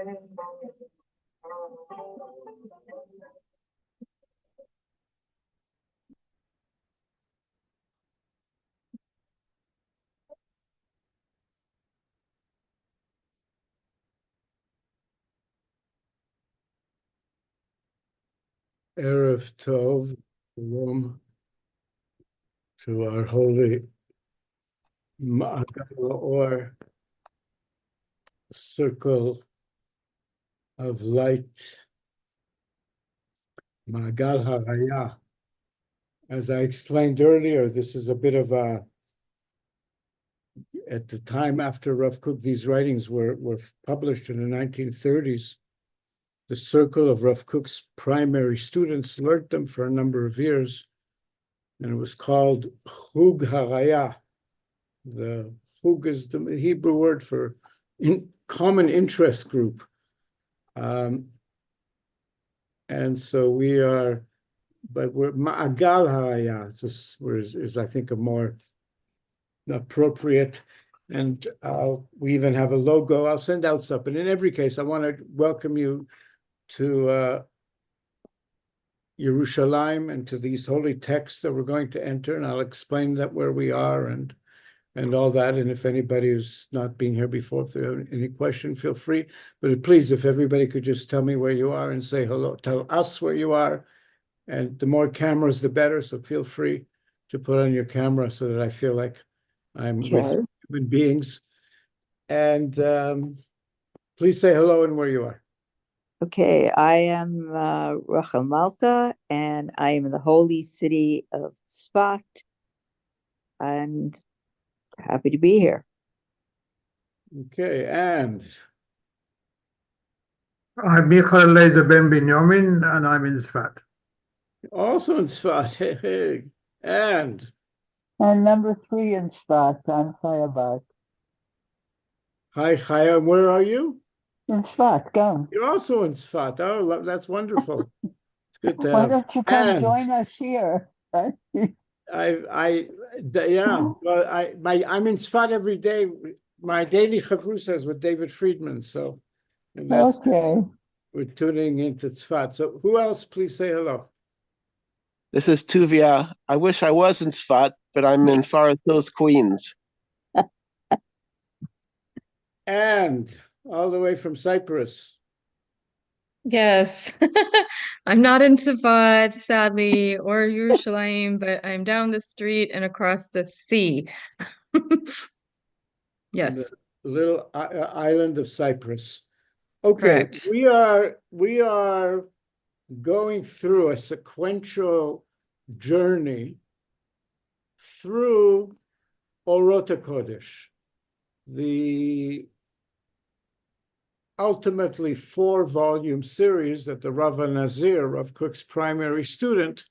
Erev Tov, shalom to our holy Ma'agal or circle of light, Ma'agal Haraya. As I explained earlier, this is a bit of a, at the time after Rav Kook, these writings were published in the 1930s. The circle of Rav Kook's primary students learned them for a number of years, and it was called Chug Haraya. The Chug is the Hebrew word for common interest group. And so we are, but we're Ma'agal Haraya, is I think a more appropriate, and we even have a logo. I'll send out stuff, but in every case, I want to welcome you to Yerushalayim and to these holy texts that we're going to enter, and I'll explain that where we are and all that. And if anybody who's not been here before, if they have any question, feel free. But please, if everybody could just tell me where you are and say hello, tell us where you are. And the more cameras, the better. So feel free to put on your camera so that I feel like I'm with human beings. And please say hello and where you are. Okay, I am Rachel Malka, and I am in the holy city of Tzfat, and happy to be here. Okay, and I'm Michael Leizer Ben Binyamin, and I'm in Tzfat. Also in Tzfat, hey. And number 3 in Tzfat, I'm Chaya. Hi, Chaya, where are you? In Tzfat, come. You're also in Tzfat. Oh, that's wonderful. It's good to Why have. don't you come join us here? Yeah. Well, I'm in Tzfat every day. My daily chavrusa is with David Friedman, so that's okay. We're tuning into Tzfat. So who else? Please say hello. This is Tuvia. I wish I was in Tzfat, but I'm in Forest Hills, Queens. And all the way from Cyprus. Yes, I'm not in Safad, sadly, or Yerushalayim, but I'm down the street and across the sea. Yes. The little island of Cyprus. Okay, Correct. we are going through a sequential journey through Orot Hakodesh, the ultimately 4-volume series that the Rav Nazir, Rav Kook's primary student,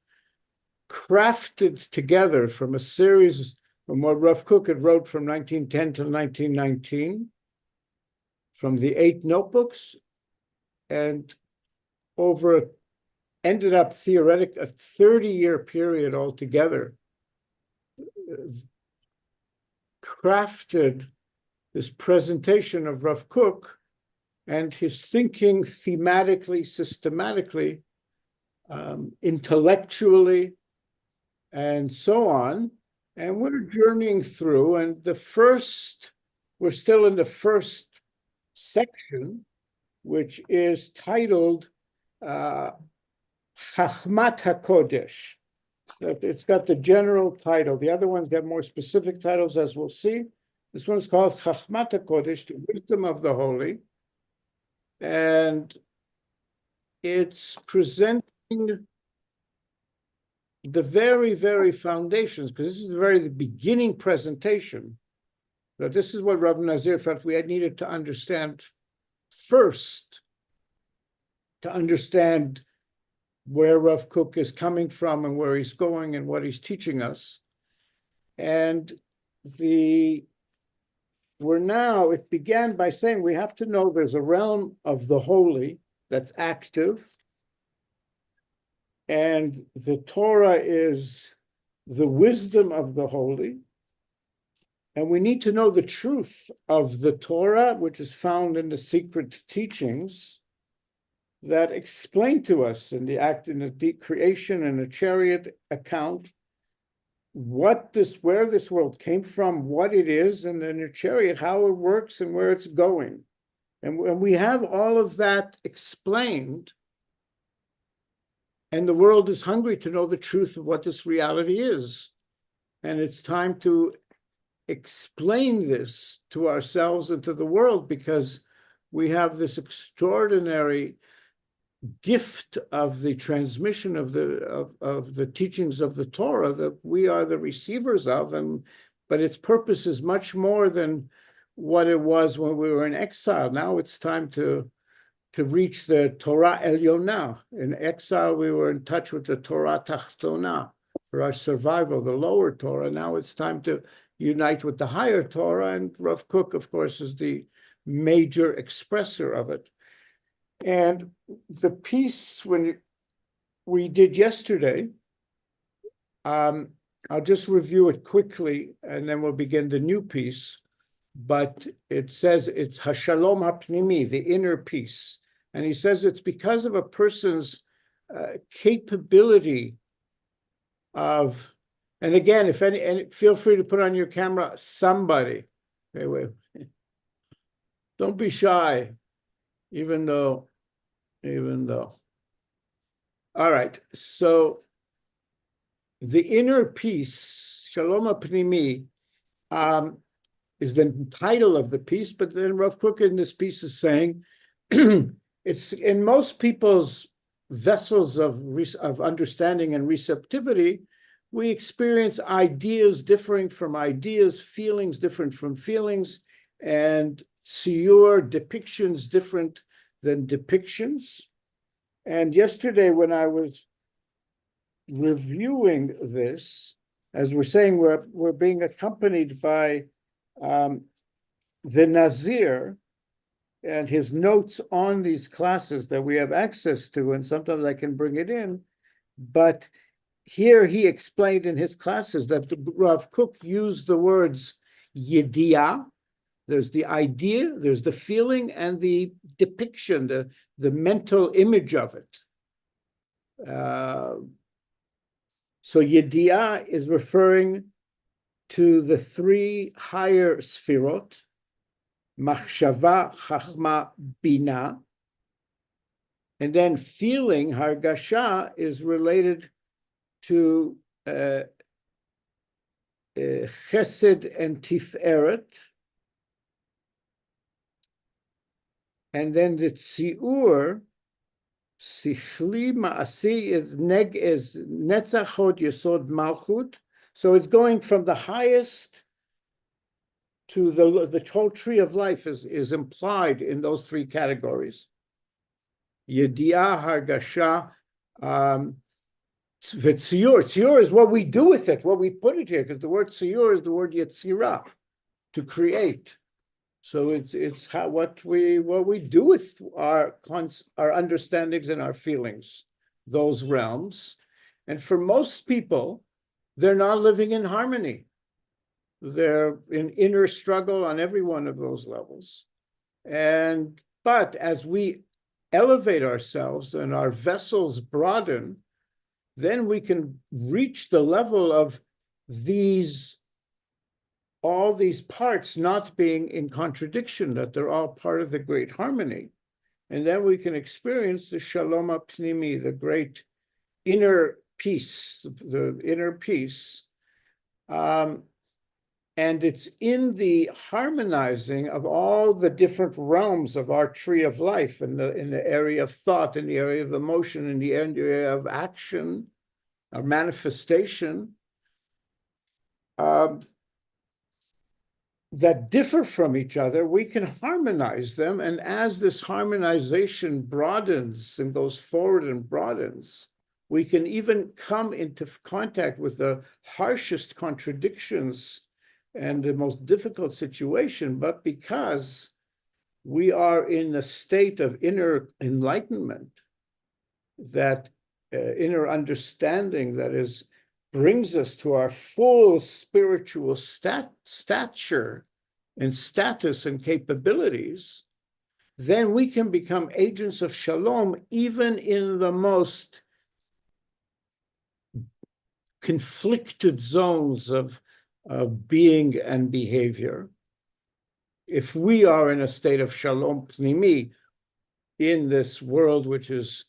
crafted together from a series from what Rav Kook had wrote from 1910 to 1919, from the 8 notebooks, and ended up theoretic a 30-year period altogether, crafted this presentation of Rav Kook and his thinking thematically, systematically, intellectually, and so on. And we're journeying through, and we're still in the first section, which is titled Chachmat Hakodesh. It's got the general title. The other ones get more specific titles, as we'll see. This one's called Chachmat Hakodesh, the wisdom of the holy. And it's presenting the very, very foundations, because this is the beginning presentation. So this is what Rav Nazir felt we had needed to understand first, to understand where Rav Kook is coming from and where he's going and what he's teaching us. And it began by saying we have to know there's a realm of the holy that's active, and the Torah is the wisdom of the holy, And we need to know the truth of the Torah, which is found in the secret teachings that explain to us in the creation and the chariot account where this world came from, what it is, and then the chariot, how it works and where it's going. And when we have all of that explained, and the world is hungry to know the truth of what this reality is, and it's time to explain this to ourselves and to the world, because we have this extraordinary gift of the transmission of the teachings of the Torah that we are the receivers of, but its purpose is much more than what it was when we were in exile. Now it's time to reach the Torah Elyonah. In exile, we were in touch with the Torah Tachtona for our survival, the lower Torah. Now it's time to unite with the higher Torah, and Rav Kook, of course, is the major expressor of it. And the piece we did yesterday, I'll just review it quickly, and then we'll begin the new piece. But it says it's Hashalom HaPnimi, the inner peace. And he says it's because of a person's capability of, and again, and feel free to put on your camera, somebody. Okay, wait. Don't be shy, even though. All right, so the inner peace, Shalom HaPnimi, is the title of the piece, but then Rav Kook in this piece is saying, it's in most people's vessels of understanding and receptivity, we experience ideas differing from ideas, feelings different from feelings, and tziyur, depictions different than depictions. And yesterday when I was reviewing this, as we're saying, we're being accompanied by the Nazir and his notes on these classes that we have access to, and sometimes I can bring it in. But here he explained in his classes that Rav Kook used the words yediyah. There's the idea, there's the feeling, and the depiction, the mental image of it. So yediyah is referring to the three higher sfirot, machshava, chachma, bina. And then feeling, hargasha, is related to chesed and tiferet. And then the tziur, sichli ma'asi, is netzach hod yesod malchut. So it's going from the highest to the whole tree of life is implied in those three categories. Yediah, hargasha, tziyur. Tziyur is what we do with it, what we put it here, because the word tziyur is the word yetzirah, to create. So it's what we do with our understandings and our feelings, those realms. And for most people, they're not living in harmony. They're in inner struggle on every one of those levels. But as we elevate ourselves and our vessels broaden, then we can reach the level of all these parts not being in contradiction, that they're all part of the great harmony. And then we can experience the Shalom HaPnimi, the great inner peace, the inner peace. And it's in the harmonizing of all the different realms of our tree of life, in the area of thought, in the area of emotion, in the area of action, or manifestation, that differ from each other. We can harmonize them. And as this harmonization broadens and goes forward and broadens, we can even come into contact with the harshest contradictions and the most difficult situation. But because we are in a state of inner enlightenment, that inner understanding that is brings us to our full spiritual stature and status and capabilities, then we can become agents of shalom even in the most conflicted zones of being and behavior. If we are in a state of shalom pnimi in this world which is,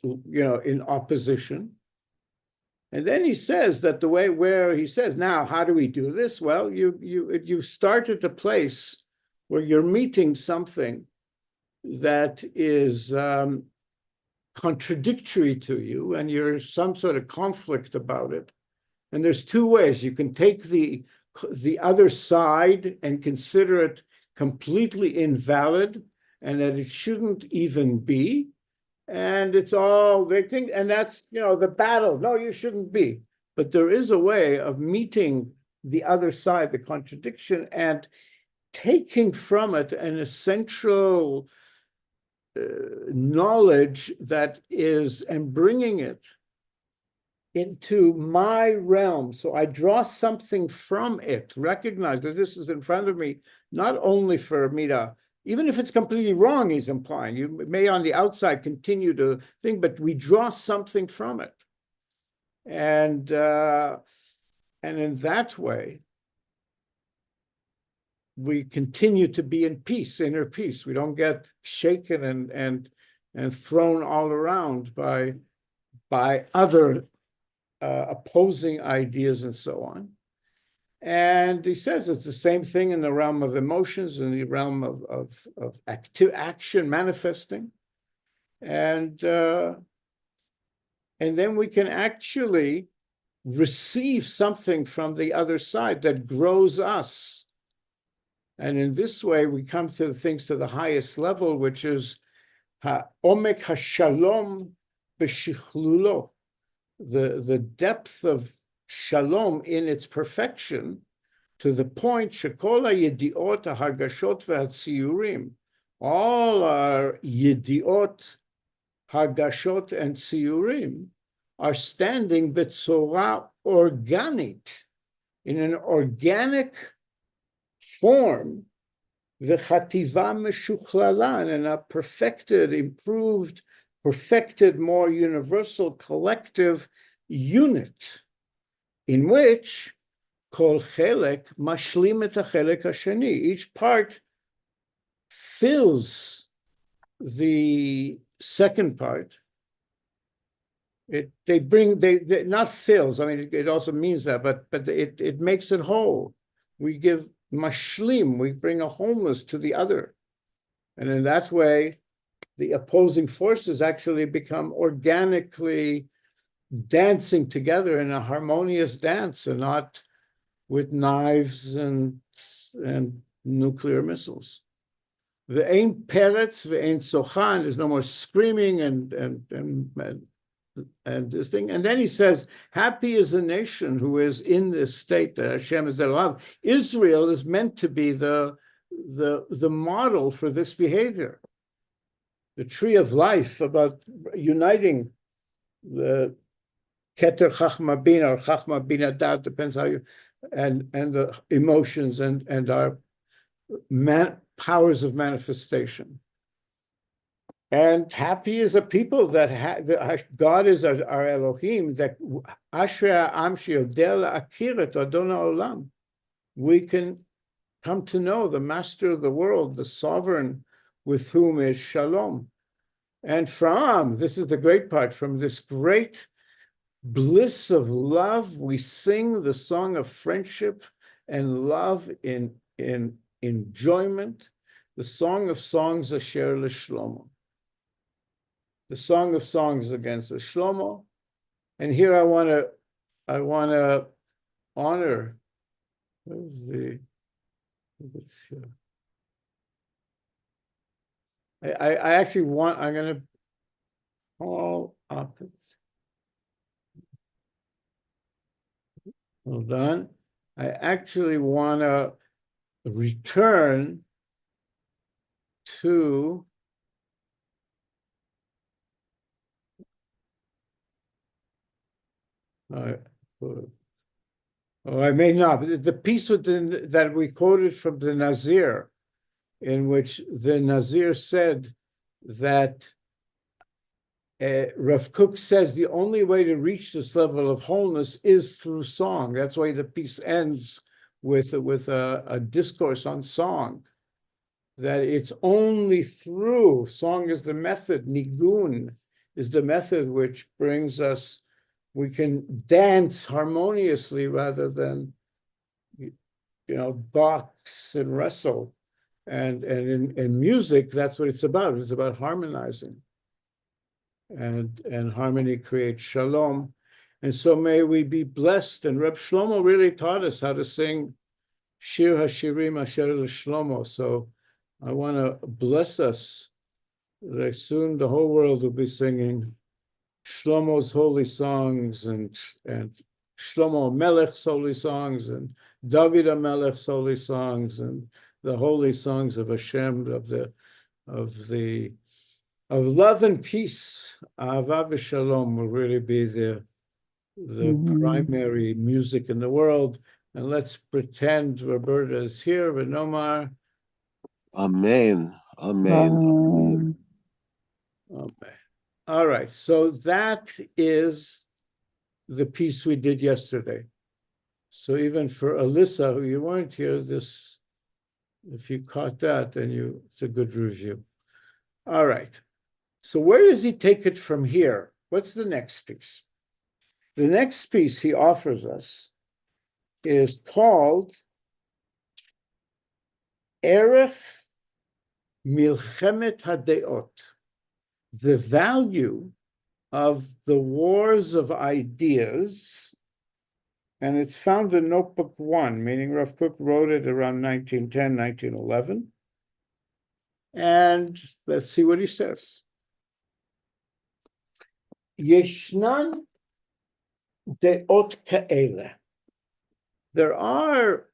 in opposition. And then he says that the way where he says, now, how do we do this? Well, you start at the place where you're meeting something that is contradictory to you, and you're some sort of conflict about it. And there's two ways. You can take the other side and consider it completely invalid and that it shouldn't even be. And it's all they think, and that's, the battle. No, you shouldn't be. But there is a way of meeting the other side, the contradiction, and taking from it an essential knowledge that is, and bringing it into my realm. So I draw something from it, recognize that this is in front of me, not only for me to, even if it's completely wrong, he's implying, you may on the outside continue to think, but we draw something from it. And in that way, we continue to be in peace, inner peace. We don't get shaken and thrown all around by other opposing ideas and so on. And he says it's the same thing in the realm of emotions, in the realm of active action, manifesting. And then we can actually receive something from the other side that grows us. And in this way, we come to things to the highest level, which is Omek HaShalom B'Shichlulo, the depth of shalom in its perfection, to the point shekol hayediot hagashot ve'hatziyurim, all our yediot, hagashot, and tziyurim are standing betzora organic, in an organic form, v'chativa meshuchlala, in a perfected, improved, perfected, more universal collective unit, in which kol chelek mashlim et hachelek hasheni. Each part fills the second part. They not fills. I mean, it also means that, but it makes it whole. We give mashlim. We bring a wholeness to the other, and in that way, the opposing forces actually become organically dancing together in a harmonious dance, and not with knives and nuclear missiles. Ve'ein peretz ve'ein sochan. There's no more screaming and this thing. And then he says, happy is a nation who is in this state that Hashem is their love. Israel is meant to be the model for this behavior. The tree of life, about uniting the Keter Chachma Bina or Chachma Bina Dat, depends how you, and the emotions and our powers of manifestation. And happy is a people that God is our Elohim, that Ashrei Am Sheyodeh La'akir et Adon Ha'olam. We can come to know the master of the world, the sovereign with whom is shalom. And this is the great part, from this great bliss of love, we sing the song of friendship and love in enjoyment, the song of songs Asher L'Shlomo. The song of songs against the Shlomo. And here I want to honor, let's see. I actually I'm going to call up. Hold on. I actually want to return to Oh, I may not. But the piece that we quoted from the Nazir, in which the Nazir said that Rav Kook says the only way to reach this level of wholeness is through song. That's why the piece ends with a discourse on song. That it's only through song is the method, nigun is the method which brings us, we can dance harmoniously rather than, box and wrestle. And in music, that's what it's about. It's about harmonizing. And harmony creates shalom. And so may we be blessed. And Reb Shlomo really taught us how to sing Shir HaShirim Asher Shlomo. So I want to bless us that soon the whole world will be singing Shlomo's holy songs and Shlomo Melech's holy songs and David HaMelech's holy songs and the holy songs of Hashem, of love and peace. Ahava v'shalom will really be the primary music in the world. And let's pretend Roberta is here, Venomar. Amen. Amen. Okay. All right. So that is the piece we did yesterday. So even for Alyssa, who you weren't here, this, if you caught that, then it's a good review. All right. So where does he take it from here? What's the next piece? The next piece he offers us is called Erech Milchemet HaDeot, the value of the wars of ideas. And it's found in Notebook 1, meaning Rav Kook wrote it around 1910, 1911. And let's see what he says. Yeshnan deot ka'ele. There are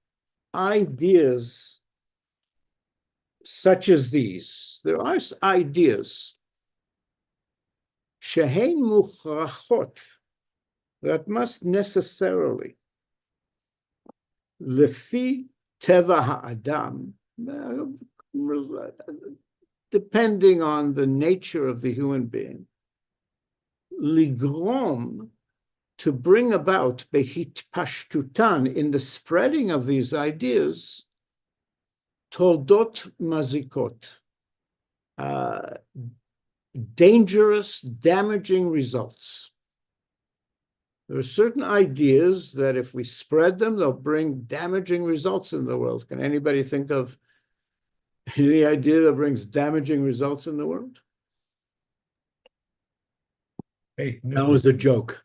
ideas such as these. There are ideas shehein mukhrachot, that must necessarily lefi teva ha'adam, depending on the nature of the human being, ligrom, to bring about behitpashtutan, in the spreading of these ideas, toldot mazikot, dangerous, damaging results. There are certain ideas that if we spread them, they'll bring damaging results in the world. Can anybody think of any idea that brings damaging results in the world? Hey, That was a joke.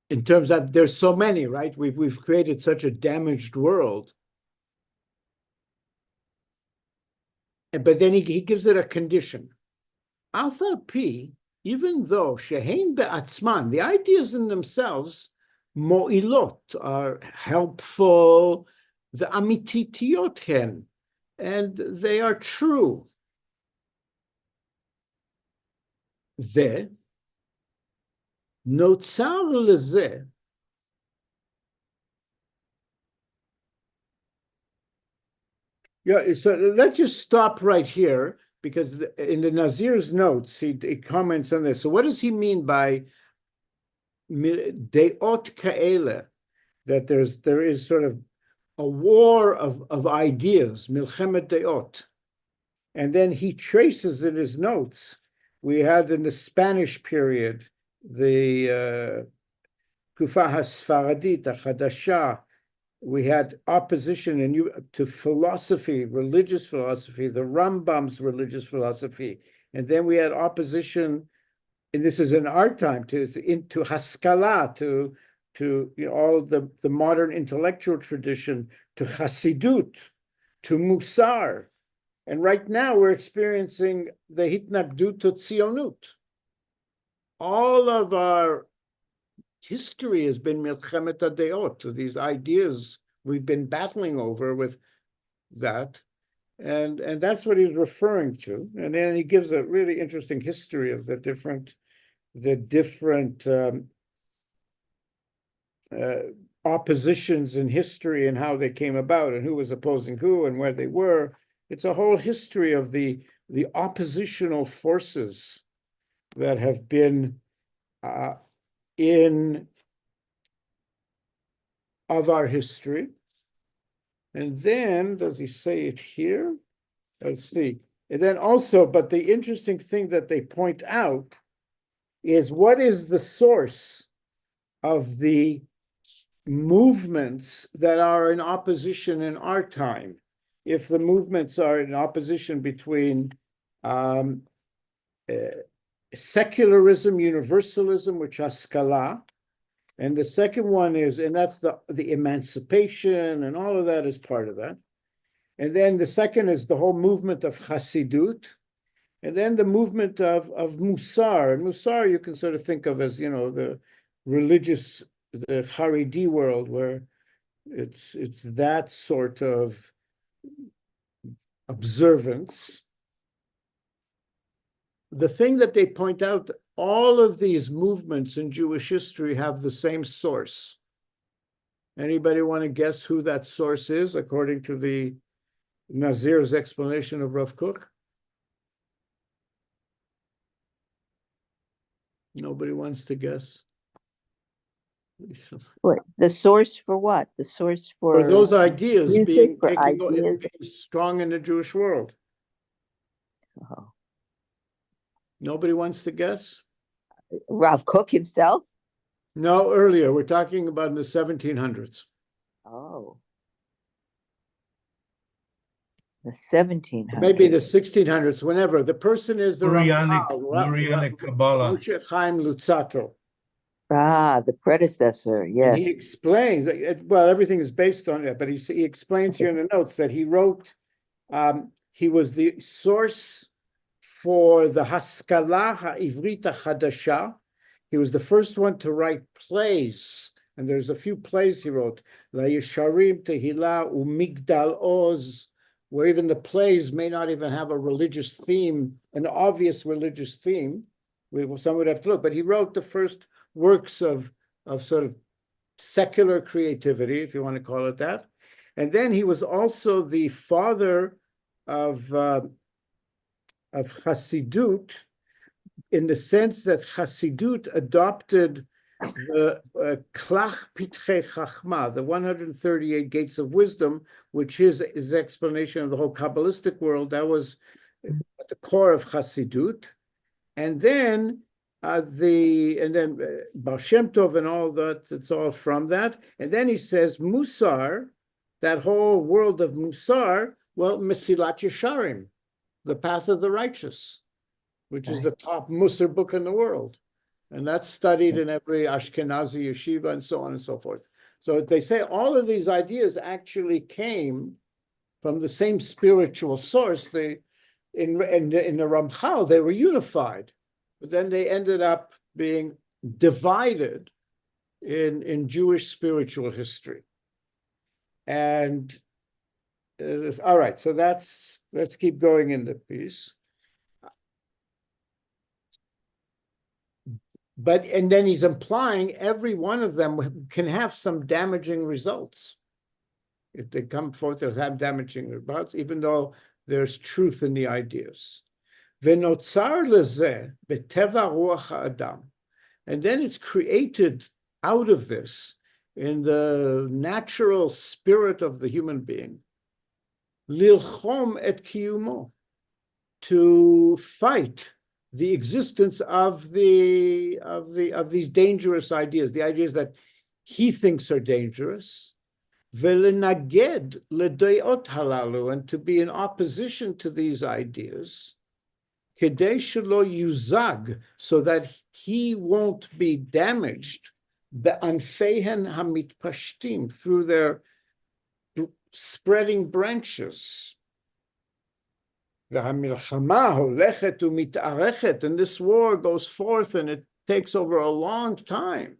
In terms of, there's so many, right? We've created such a damaged world. But then he gives it a condition. Alpha P, even though shehein be'atzman, the ideas in themselves, mo'ilot, are helpful, the amititiyot hen, and they are true. The notzar lezeh, yeah, so let's just stop right here, because in the Nazir's notes, he comments on this. So what does he mean by deot ka'ele, that there is sort of a war of ideas, milchemet deot? And then he traces in his notes, we had in the Spanish period, the Kufa HaSfaradit, the Hadashah, we had opposition to philosophy, religious philosophy, the Rambam's religious philosophy. And then we had opposition, and this is in our time, to Haskalah, to all the modern intellectual tradition, to Hasidut, to Musar. And right now we're experiencing the Hitnagdut to Tzionut. All of our history has been milchemet hadeot, these ideas we've been battling over with that. And that's what he's referring to. And then he gives a really interesting history of the different oppositions in history and how they came about and who was opposing who and where they were. It's a whole history of the oppositional forces that have been in of our history. And then, does he say it here? Let's see. And then also, but the interesting thing that they point out is what is the source of the movements that are in opposition in our time? If the movements are in opposition between secularism, universalism, which is Haskalah, and the second one is, and that's the emancipation, and all of that is part of that. And then the second is the whole movement of Hasidut, and then the movement of Musar. And Musar you can sort of think of as, the religious, the Haredi world, where it's that sort of observance. The thing that they point out, all of these movements in Jewish history have the same source. Anybody want to guess who that source is, according to the Nazir's explanation of Rav Kook? Nobody wants to guess. What, the source for what? The source For those ideas music, being for being ideas. strong in the Jewish world. Oh. Nobody wants to guess? Rav Kook himself? No, earlier. We're talking about in the 1700s. Oh. The 1700s. Maybe the 1600s, whenever. The person is the Lurianic Kabbalah. Moshe Chaim Luzzatto. Ah, the predecessor, yes. And he explains, well, everything is based on it, but he explains here in the notes that he wrote, he was the source for the Haskalah Ha'ivrit HaChadasha. He was the first one to write plays, and there's a few plays he wrote, La Yesharim, Tehillah, Umigdal Oz, where even the plays may not even have a religious theme, an obvious religious theme. Some would have to look, but he wrote the first works of sort of secular creativity, if you want to call it that. And then he was also the father of Hasidut, in the sense that Hasidut adopted the Klach Pitchei Chachma, the 138 gates of wisdom, which is his explanation of the whole Kabbalistic world. That was at the core of Hasidut. And then Baal Shem Tov and all that, it's all from that. And then he says Musar, that whole world of Musar, well, Mesilat Yesharim, the path of the righteous, which is the top Musar book in the world. And that's studied in every Ashkenazi yeshiva and so on and so forth. So they say all of these ideas actually came from the same spiritual source. In the Ramchal, they were unified, but then they ended up being divided in Jewish spiritual history. And all right, so let's keep going in the piece. And then he's implying every one of them can have some damaging results. If they come forth, they'll have damaging results, even though there's truth in the ideas. V'notzar lezeh b'teva ruach ha'adam. And then it's created out of this, in the natural spirit of the human being, lilchom et kiyumo, to fight the existence of these dangerous ideas, the ideas that he thinks are dangerous, velenaged ledoyot halalu, and to be in opposition to these ideas, kedei shelo yuzag, so that he won't be damaged, be'anfeihen hamitpashtim, through their spreading branches. And this war goes forth and it takes over a long time.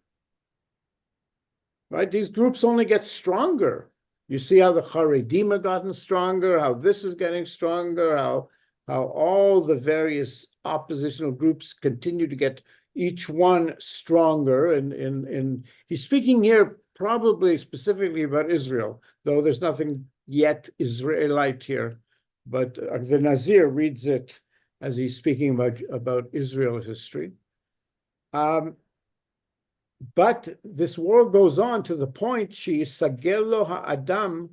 Right? These groups only get stronger. You see how the Haredim have gotten stronger, how this is getting stronger, how all the various oppositional groups continue to get each one stronger. And he's speaking here probably specifically about Israel, though there's nothing yet Israelite here. But the Nazir reads it as he's speaking about Israel history. But this war goes on to the point Sagelo ha'adam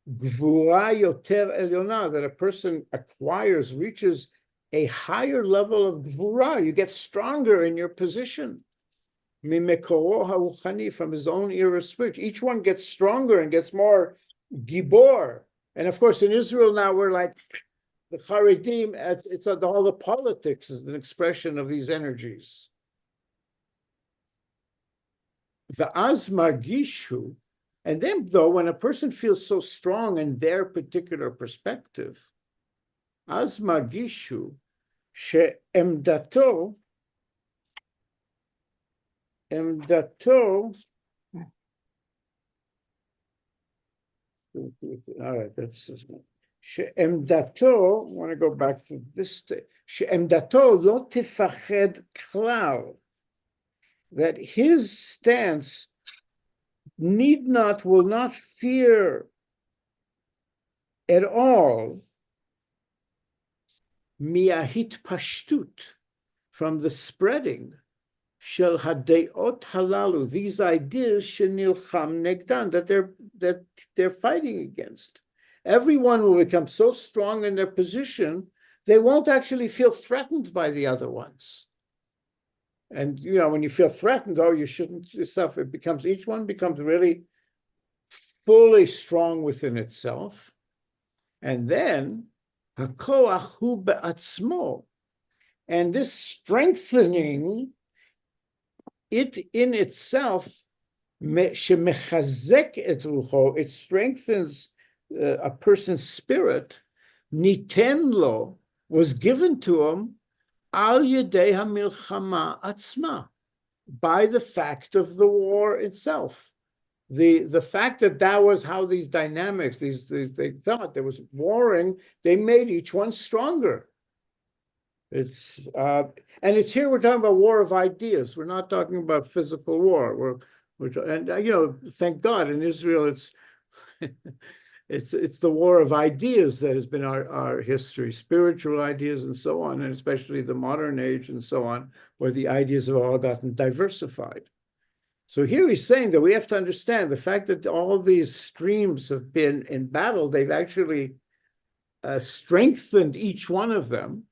gvura yoter elyona, that a person acquires, reaches a higher level of gvura. You get stronger in your position. Mimekoro ha'ruchani, from his own era spirit. Each one gets stronger and gets more gibor. And of course, in Israel now, we're like the Haredim, it's all the politics is an expression of these energies. The margishu, and then though, when a person feels so strong in their particular perspective, margishu she'emdato, all right, that's she'emdato, I want to go back to this, she'emdato lo tifached klal, that his stance will not fear at all miahit pashtut, from the spreading shel hadeot halalu, these ideas shenilcham negdan, that they're fighting against. Everyone will become so strong in their position, they won't actually feel threatened by the other ones. And, you know, when you feel threatened, oh, you shouldn't yourself, each one becomes really fully strong within itself. And then, hakoach hu be'atzmo, and this strengthening, it in itself, shemechazek et rucho, it strengthens a person's spirit, niten lo, was given to him, al yedei hamilchama atzma, by the fact of the war itself. The fact that was how these dynamics, they thought there was warring, they made each one stronger. It's and it's here we're talking about war of ideas. We're not talking about physical war. And you know, thank God in Israel it's it's the war of ideas that has been our history, spiritual ideas and so on, and especially the modern age and so on, where the ideas have all gotten diversified. So here he's saying that we have to understand the fact that all these streams have been in battle, they've actually strengthened each one of them.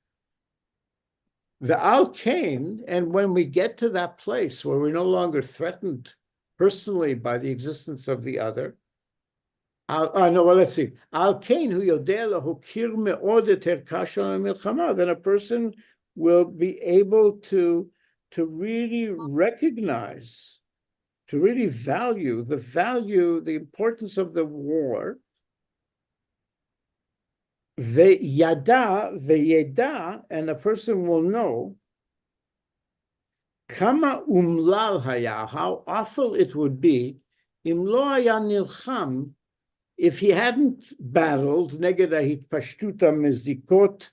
The Al-Kain, and when we get to that place where we're no longer threatened personally by the existence of the other, let's see. Al-Kain hu yodeh lahokir me'od et herka shel hamilchama, then a person will be able to really recognize, to really value the importance of the war. Ve'yeda, and a person will know kama umlal haya, how awful it would be im lo haya nilcham, if he hadn't battled neged ha'hitpashtuta mezikot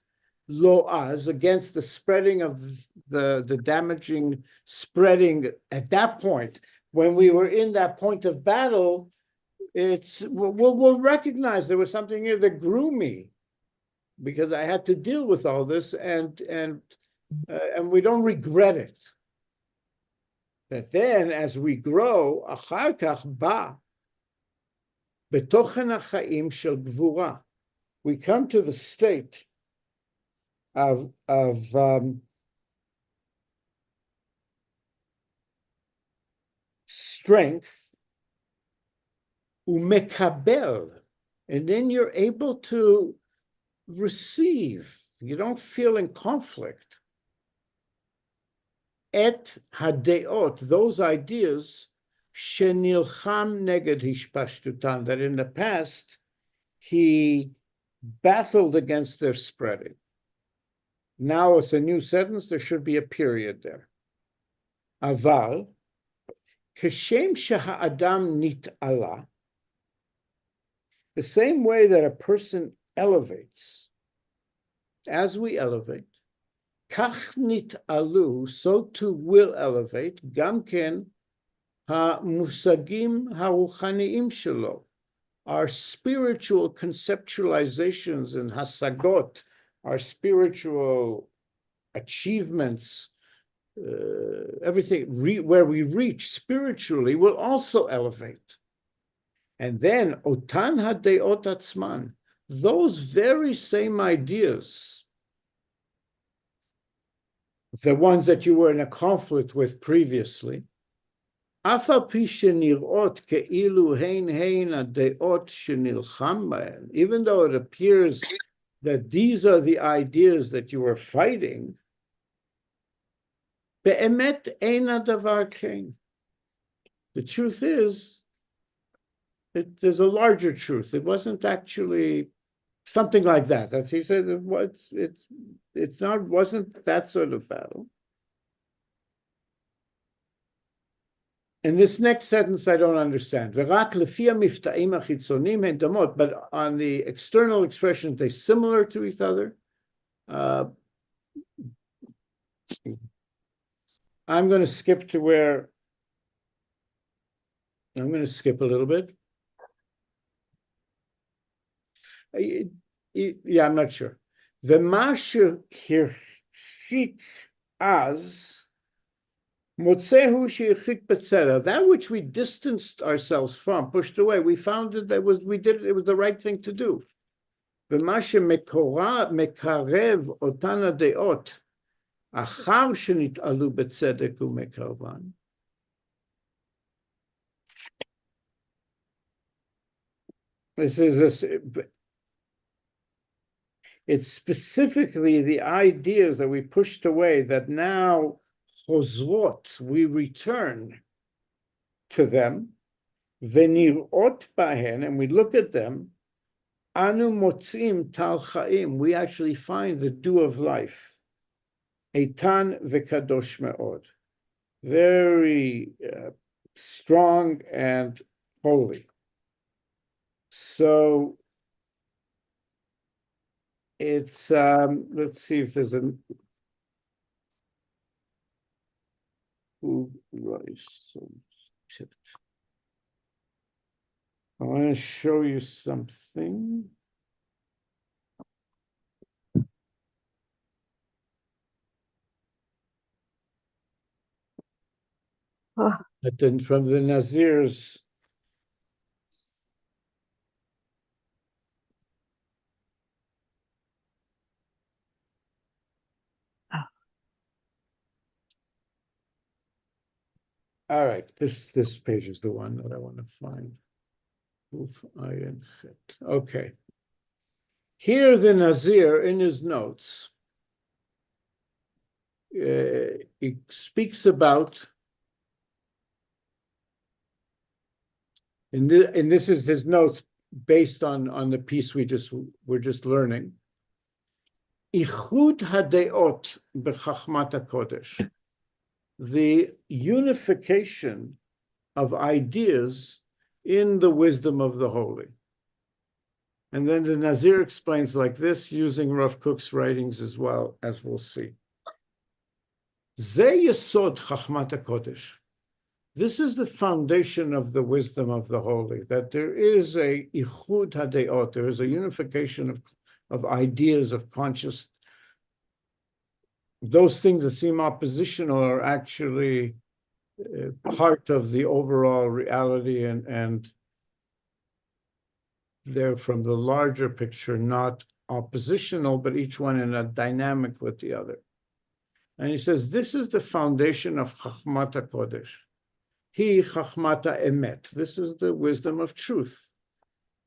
lo'az, against the spreading of the damaging spreading at that point. When we were in that point of battle, we'll recognize there was something here that grew me, because I had to deal with all this, and we don't regret it. But then, as we grow, achar kach ba betochen hachaim shel gvura, we come to the state of strength, umekabel, and then you're able to receive. You don't feel in conflict. Et hadeot, those ideas, shenilcham neged hishpashtutan, that in the past he battled against their spreading. Now it's a new sentence, there should be a period there. Aval, kashem sheha'adam nit'ala, the same way that a person elevates, as we elevate, kach nit'alu, so too will elevate, gamken המושגים הרוחניים שלו, our spiritual conceptualizations and hasagot, our spiritual achievements, everything where we reach spiritually will also elevate. And then otan hadeot atzman, those very same ideas, the ones that you were in a conflict with previously, אף על פי שנראות כאילו הן הדעות שנלחם בהן, even though it appears that these are the ideas that you were fighting, באמת אין הדבר כן. The truth is, there's a larger truth. It wasn't actually something like that. As he said, wasn't that sort of battle. In this next sentence, I don't understand. But on the external expressions, they're similar to each other. I'm going to skip to where I'm going to skip a little bit. Yeah, I'm not sure. V'mashu hirchik az motzehu shirchik betzera. That which we distanced ourselves from, pushed away, we found that it was the right thing to do. V'mashu mekarev otana deot achar shenit'alu betzedek u'mekarvan. It's specifically the ideas that we pushed away that now chozrot, we return to them, v'nirot bahen, and we look at them, anu motzim tal chaim, we actually find the dew of life, eitan v'kadosh me'od, very strong and holy. So it's let's see if there's a I want to show you something. But then from the Nazir's all right, this page is the one that I want to find. Okay. Here the Nazir in his notes, he speaks about, and this is his notes based on the piece we're just learning. Ichud hadeot b'chachmat hakodesh. The unification of ideas in the wisdom of the holy. And then the Nazir explains like this, using Rav Kook's writings as well, as we'll see. Ze yesod chachmat hakodesh. This is the foundation of the wisdom of the holy, that there is a ichud hadeot, there is a unification of ideas of conscious. Those things that seem oppositional are actually part of the overall reality, and they're from the larger picture, not oppositional, but each one in a dynamic with the other. And he says, this is the foundation of Chachmat HaKodesh. Hi Chachmat HaEmet. This is the wisdom of truth.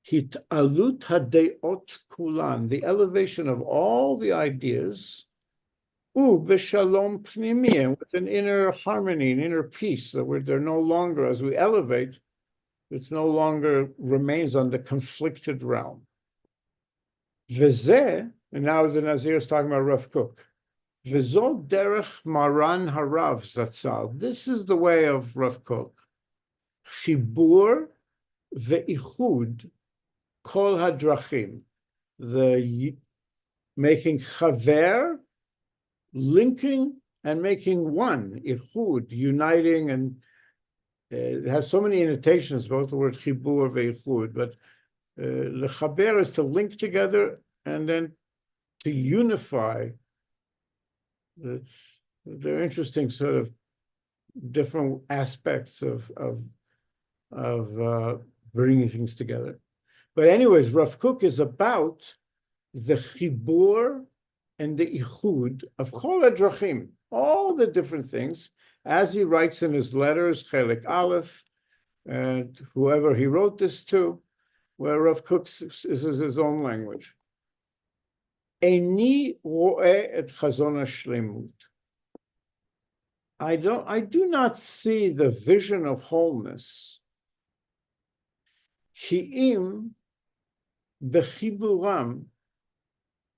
Hit'alut hadeot kulan, the elevation of all the ideas, b'shalom pnimi, with an inner harmony, an inner peace, that they're no longer, as we elevate, it's no longer remains on the conflicted realm. V'zeh, and now the Nazir is talking about Rav Kook. V'zod derech maran harav zatzal. This is the way of Rav Kook. Chibur ve'ichud kol hadrachim. The making chaver, linking and making one, ichud, uniting and It has so many annotations, both the word chibur veichud, but lechaber is to link together and then to unify. They're interesting sort of different aspects of bringing things together. But anyways, Rav Kook is about the chibur and the ichud of chol hadrachim, all the different things, as he writes in his letters, Chelik Aleph, and whoever he wrote this to, where Rav Kook is his own language. Eini ro'eh et chazon hashlemut. I do not see the vision of wholeness. Ki im bechiburam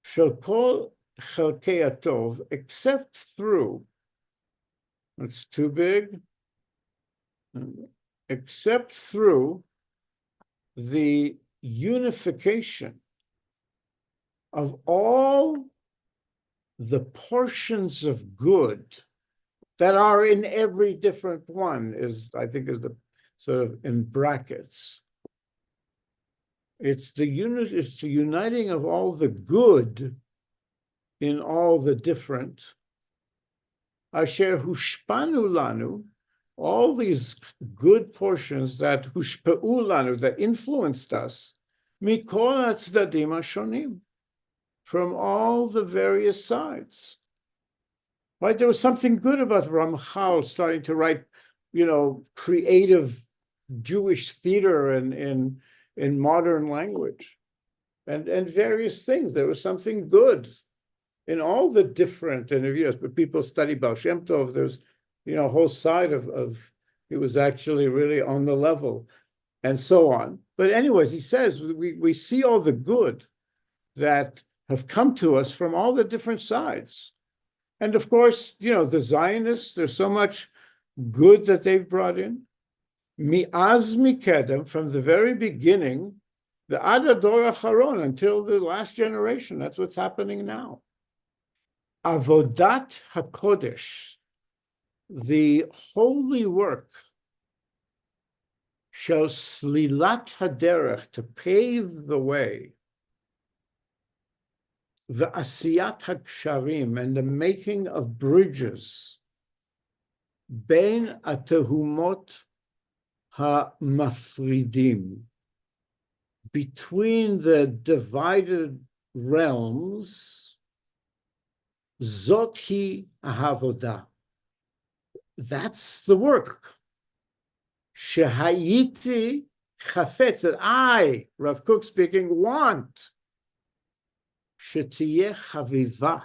shel kol chelkei hatov, except through, it's too big, except through the unification of all the portions of good that are in every different one, is, I think, is the sort of in brackets. It's the uniting of all the good in all the different. Asher hushpanu lanu, all these good portions that hushpa'u lanu, that influenced us, mikol hatzdadim hashonim, from all the various sides. Right? There was something good about Ramchal starting to write, creative Jewish theater in modern language, and various things. There was something good in all the different, and but people study Baal Shem Tov. There's a whole side of it was actually really on the level, and so on. But anyways, he says we see all the good that have come to us from all the different sides. And of course, the Zionists, there's so much good that they've brought in. Mi'az mikedem, from the very beginning, the ad ador acharon, until the last generation. That's what's happening now. Avodat Hakodesh, the holy work, shall slilat haderech, to pave the way, the asiyat haksharim, and the making of bridges, bein atehumot ha-mafridim, between the divided realms. Zot hi ahavodah. That's the work. Shehayiti chafetz, that I, Rav Kook speaking, want. Shetiyeh chaviva,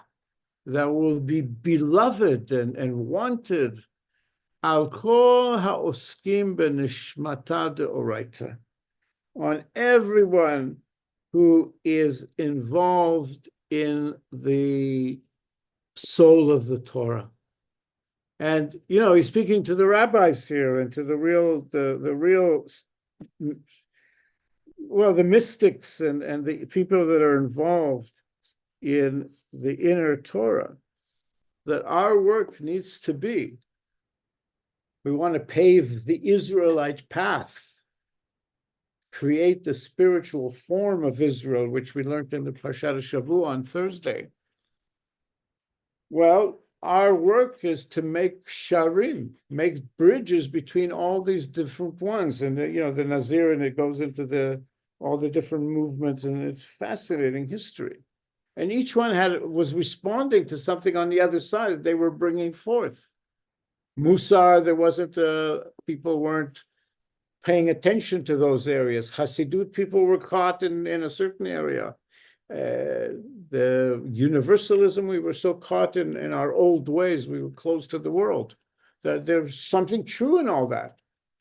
that will be beloved and wanted. Al kol haoskim benishmata deoraita, on everyone who is involved in the soul of the Torah. And he's speaking to the rabbis here and to the mystics and the people that are involved in the inner Torah, that our work needs to be, we want to pave the Israelite path, create the spiritual form of Israel, which we learned in the Parshat Shavua on Thursday. Well, our work is to make sharim, make bridges between all these different ones. And the Nazir, and it goes into all the different movements, and it's fascinating history. And each one was responding to something on the other side that they were bringing forth. Musar, there wasn't, people weren't paying attention to those areas. Hasidut, people were caught in a certain area. The universalism, we were so caught in our old ways, we were closed to the world. That there's something true in all that.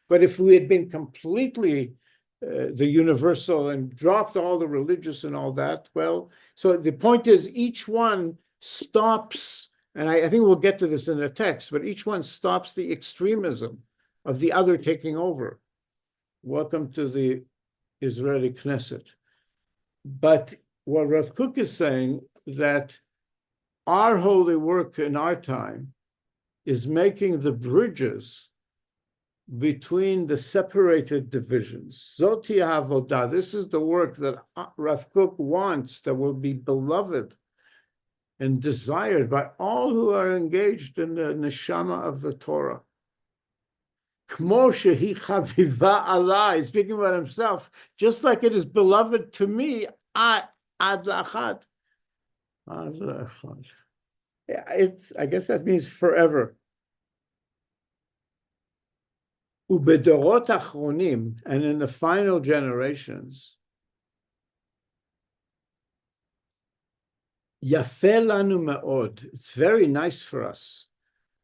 But if we had been completely the universal and dropped all the religious and all that, well, so the point is each one stops, and I think we'll get to this in the text, but each one stops the extremism of the other taking over. Welcome to the Israeli Knesset. But what Rav Kook is saying, that our holy work in our time is making the bridges between the separated divisions. Zoti Avodah. This is the work that Rav Kook wants, that will be beloved and desired by all who are engaged in the neshama of the Torah. Kmo shehi chaviva alai, speaking about himself, just like it is beloved to me, ad la'achad. Yeah, I guess that means forever. Ubedorot achronim, and in the final generations, yafeh lanu me'od, it's very nice for us.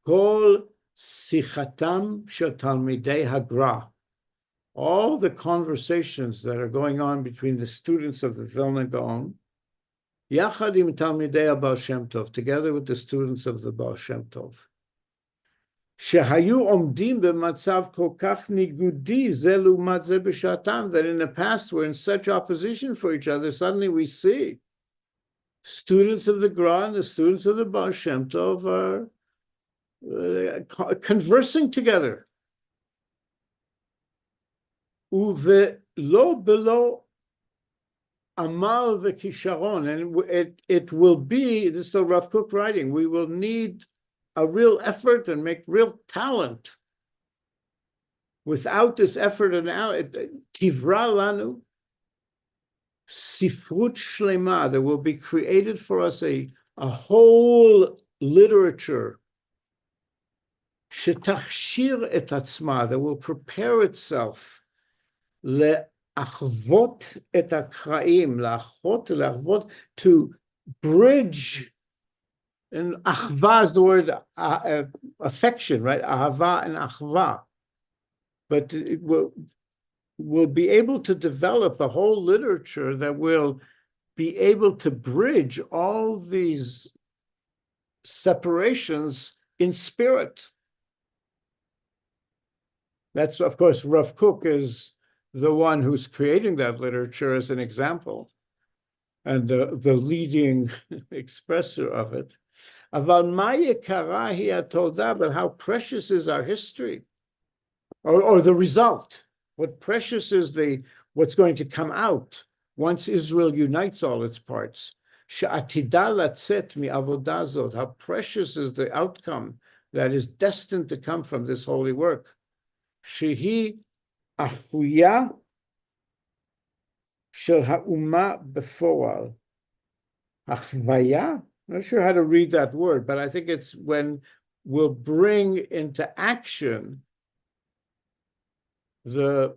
Kol sichatam shel talmidei hagra, all the conversations that are going on between the students of the Vilna Gaon, yachad im talmidei Baal Shem Tov, together with the students of the Baal Shem Tov. Shehayu omdim b'matzav kol kach nigudi ze lumat ze b'shatam, that in the past we're in such opposition for each other. Suddenly we see students of the Gra and the students of the Baal Shem Tov are conversing together. Uve lo below amal v'kisharon, and it will be, this is the Rav Kook writing, we will need a real effort and make real talent. Without this effort and tivra lanu sifrut shlema, there will be created for us a whole literature shetachshir et atzma, that will prepare itself le'achvot et akraim, le'achvot, to bridge. And achva is the word affection, right? Ahava and achva. But it will be able to develop a whole literature that will be able to bridge all these separations in spirit. That's, of course, Rav Kook is the one who's creating that literature as an example, and the leading expressor of it. But how precious is our history, or the result? What precious is what's going to come out once Israel unites all its parts? How precious is the outcome that is destined to come from this holy work? Shehi achuya shel ha'uma befoal. Achvaya? I'm not sure how to read that word, but I think it's when we'll bring into action the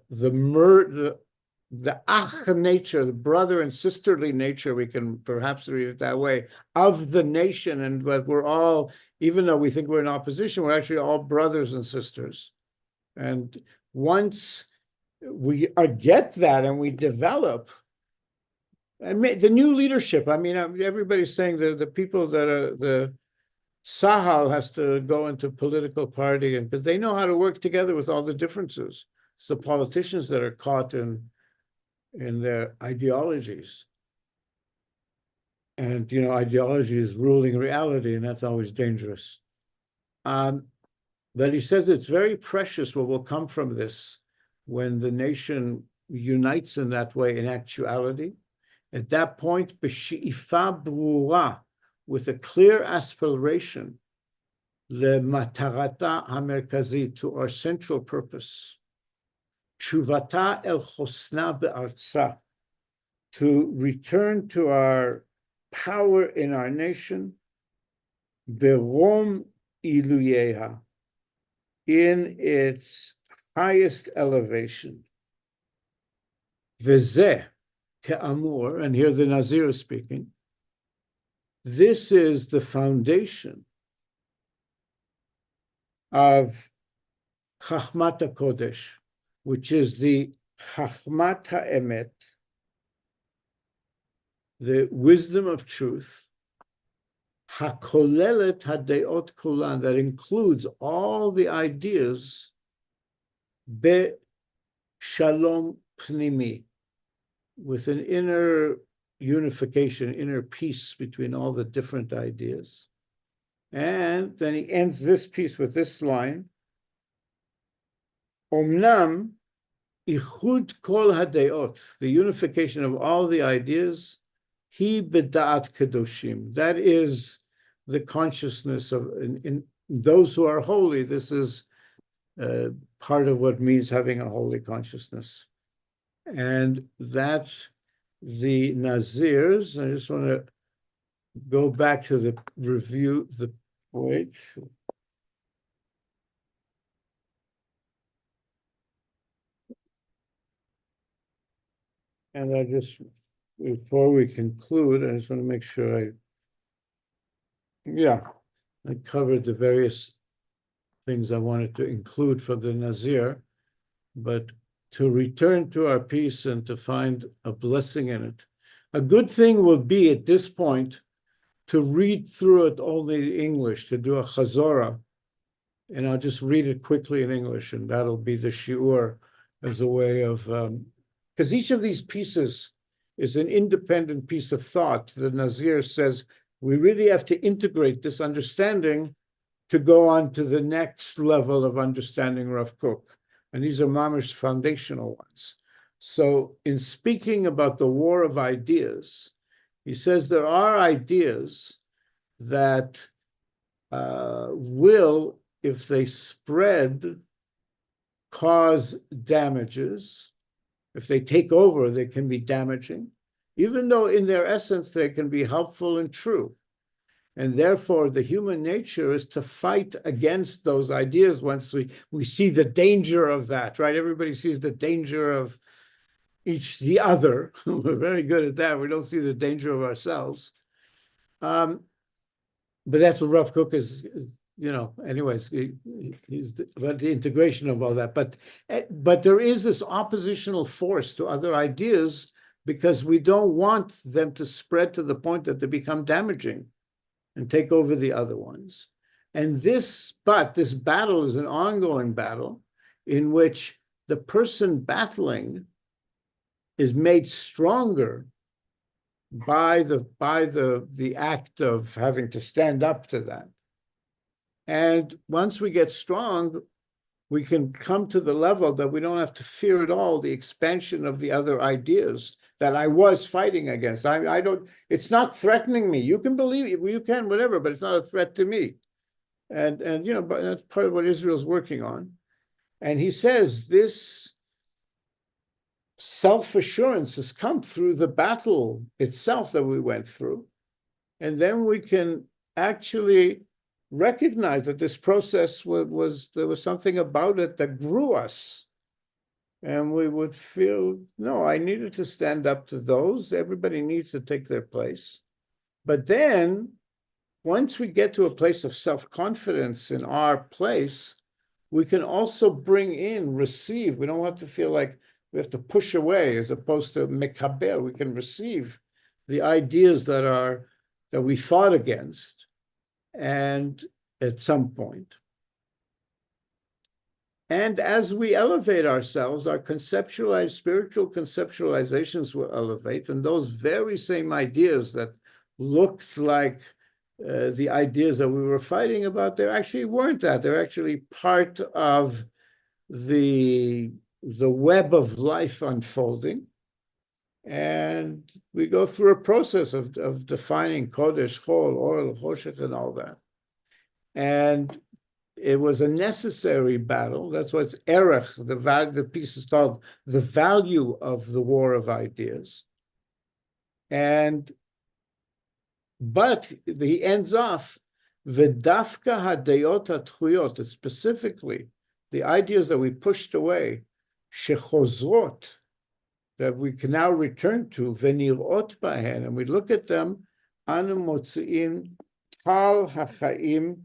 ach nature, the brother and sisterly nature, we can perhaps read it that way, of the nation, and we're all, even though we think we're in opposition, we're actually all brothers and sisters. And once we get that and we develop, and the new leadership, I mean, everybody's saying the people that are the Sahal has to go into political party, and because they know how to work together with all the differences. It's the politicians that are caught in their ideologies. And, ideology is ruling reality, and that's always dangerous. But he says it's very precious what will come from this when the nation unites in that way in actuality. At that point, b'she'ifa brura, with a clear aspiration, le'matarata hamerkazit, to our central purpose, tshuvata el chosna be'artza, to return to our power in our nation, berom iluyeha, in its highest elevation. V'zeh ke'amur, and here the Nazir is speaking, this is the foundation of Chachmat Hakodesh, which is the Chachmat HaEmet, the wisdom of truth, HaKolelet HaDeot Kulan, that includes all the ideas, Be Shalom Pnimi, with an inner unification, inner peace between all the different ideas. And then he ends this piece with this line, Omnam ichud kol hadeot, the unification of all the ideas, he bedaat kedoshim. That is the consciousness of in those who are holy. This is part of what means having a holy consciousness, and that's the Nazirs. I just want to go back to the review. Wait. And I just, before we conclude, I just want to make sure I covered the various things I wanted to include for the Nazir, but to return to our peace and to find a blessing in it. A good thing will be at this point to read through it only in English, to do a chazorah, and I'll just read it quickly in English, and that'll be the shiur as a way of, because each of these pieces is an independent piece of thought. The Nazir says we really have to integrate this understanding to go on to the next level of understanding Rav Kook. And these are mamish foundational ones. So in speaking about the war of ideas, he says there are ideas that will, if they spread, cause damages. If they take over, they can be damaging, even though in their essence they can be helpful and true. And therefore, the human nature is to fight against those ideas once we see the danger of that, right? Everybody sees the danger of the other. We're very good at that. We don't see the danger of ourselves. But that's what Rav Kook is, anyways, he's about the integration of all that. But there is this oppositional force to other ideas because we don't want them to spread to the point that they become damaging and take over the other ones. And this battle is an ongoing battle in which the person battling is made stronger by the act of having to stand up to that. And once we get strong, we can come to the level that we don't have to fear at all the expansion of the other ideas that I was fighting against. I don't, it's not threatening me. You can believe it, you can, whatever, but it's not a threat to me. And but that's part of what Israel's working on. And he says this self-assurance has come through the battle itself that we went through. And then we can actually recognize that this process there was something about it that grew us. And we would feel, no, I needed to stand up to those. Everybody needs to take their place. But then, once we get to a place of self-confidence in our place, we can also receive. We don't have to feel like we have to push away as opposed to mekabel. We can receive the ideas that we fought against, and at some point. And as we elevate ourselves, our spiritual conceptualizations will elevate, and those very same ideas that looked like the ideas that we were fighting about, they actually weren't that. They're actually part of the web of life unfolding. And we go through a process of defining Kodesh, Chol, Orot, Choshech, and all that. And it was a necessary battle. That's why it's Erech, the piece is called The Value of the War of Ideas. But he ends off, V'dafka hadeyot hatchuyot, specifically the ideas that we pushed away, shechozrot, that we can now return to, v'nirot bahen, and we look at them, anu motziim tal hachaim,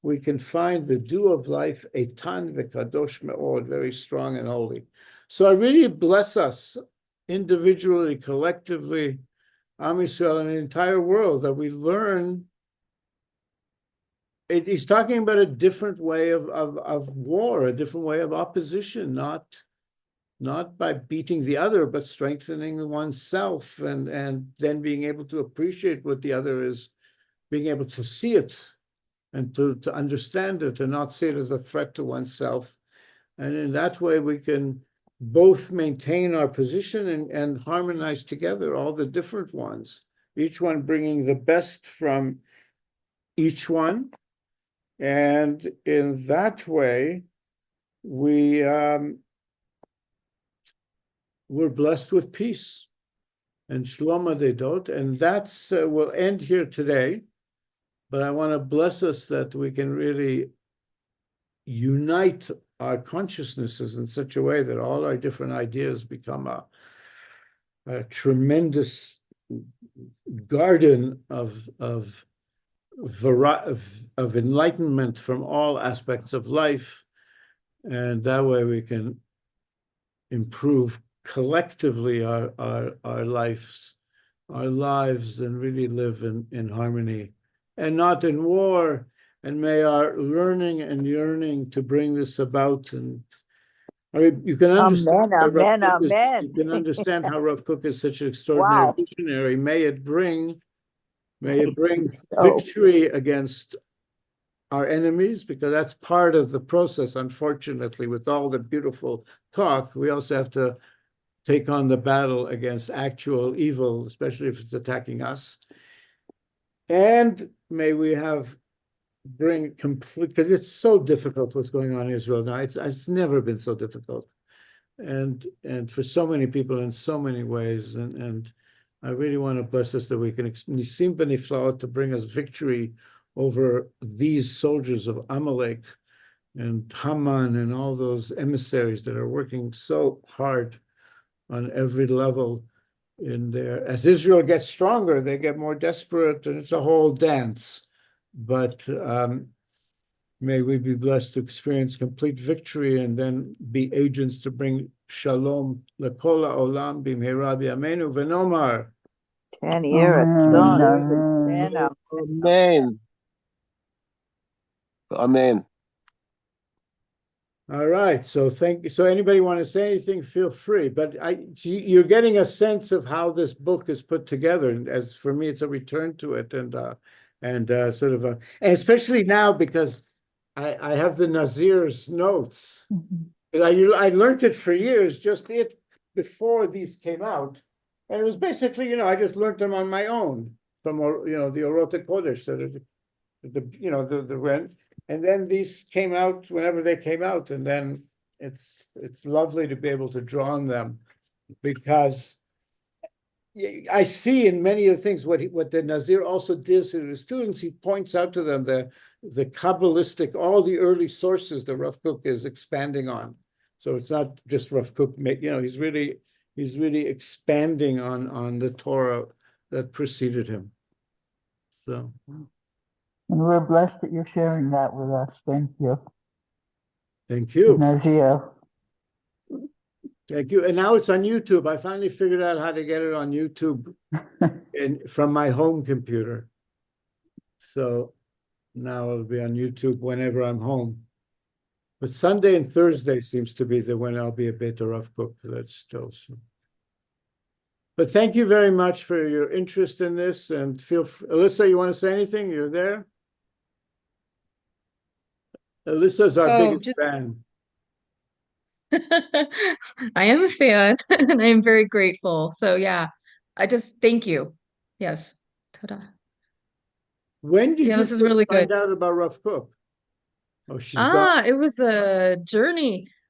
we can find the dew of life, eitan v'kadosh me'od, very strong and holy. So I really bless us individually, collectively, Am Yisrael, and the entire world, that we learn. He's talking about a different way of war, a different way of opposition, not by beating the other, but strengthening oneself, and then being able to appreciate what the other is, being able to see it and to understand it and not see it as a threat to oneself. And in that way, we can both maintain our position and harmonize together all the different ones, each one bringing the best from each one. And in that way, we're blessed with peace and shlom adedot. And that's, we'll end here today. But I want to bless us that we can really unite our consciousnesses in such a way that all our different ideas become a tremendous garden of enlightenment from all aspects of life. And that way we can improve collectively our lives, and really live in harmony and not in war. And may our learning and yearning to bring this about, and I mean, you can understand. Amen. You can understand how Rav Kook is such an extraordinary Wow. visionary. May it bring So, victory against our enemies, because that's part of the process. Unfortunately, with all the beautiful talk, we also have to take on the battle against actual evil, especially if it's attacking us. And may we bring complete, because it's so difficult what's going on in Israel now. It's never been so difficult, and for so many people in so many ways. And I really want to bless us that we can nisim v'niflaot to bring us victory over these soldiers of Amalek and Haman and all those emissaries that are working so hard on every level in there. As Israel gets stronger, they get more desperate, and it's a whole dance. But may we be blessed to experience complete victory and then be agents to bring shalom l'kol ha'olam b'mehera b'yameinu v'nomar. can hear it. Son. Amen. Amen. Amen. Amen. All right, so so anybody want to say anything, feel free. But you're getting a sense of how this book is put together. And as for me, it's a return to it, and sort of and especially now because I have the Nazir's notes. I learned it for years, just before these came out, and it was basically, I just learned them on my own from, the Orot Hakodesh, and then these came out whenever they came out, and then it's lovely to be able to draw on them, because I see in many of the things what the Nazir also does to the students. He points out to them the Kabbalistic, all the early sources that Rav Kook is expanding on. So it's not just Rav Kook, he's really expanding on the Torah that preceded him. So. And we're blessed that you're sharing that with us. Thank you. Thank you. Nazir. Thank you. And now it's on YouTube. I finally figured out how to get it on YouTube from my home computer. So now it'll be on YouTube whenever I'm home. But Sunday and Thursday seems to be when I'll be a bit Rav Kook. That's still so. But thank you very much for your interest in this. And Alyssa, you want to say anything? You're there? Alyssa's our biggest fan. I am a fan and I am very grateful. So yeah, I just thank you. Yes. Ta-da. When did you this is really find good. out about Rav Kook? Oh, she's gone. It was a journey.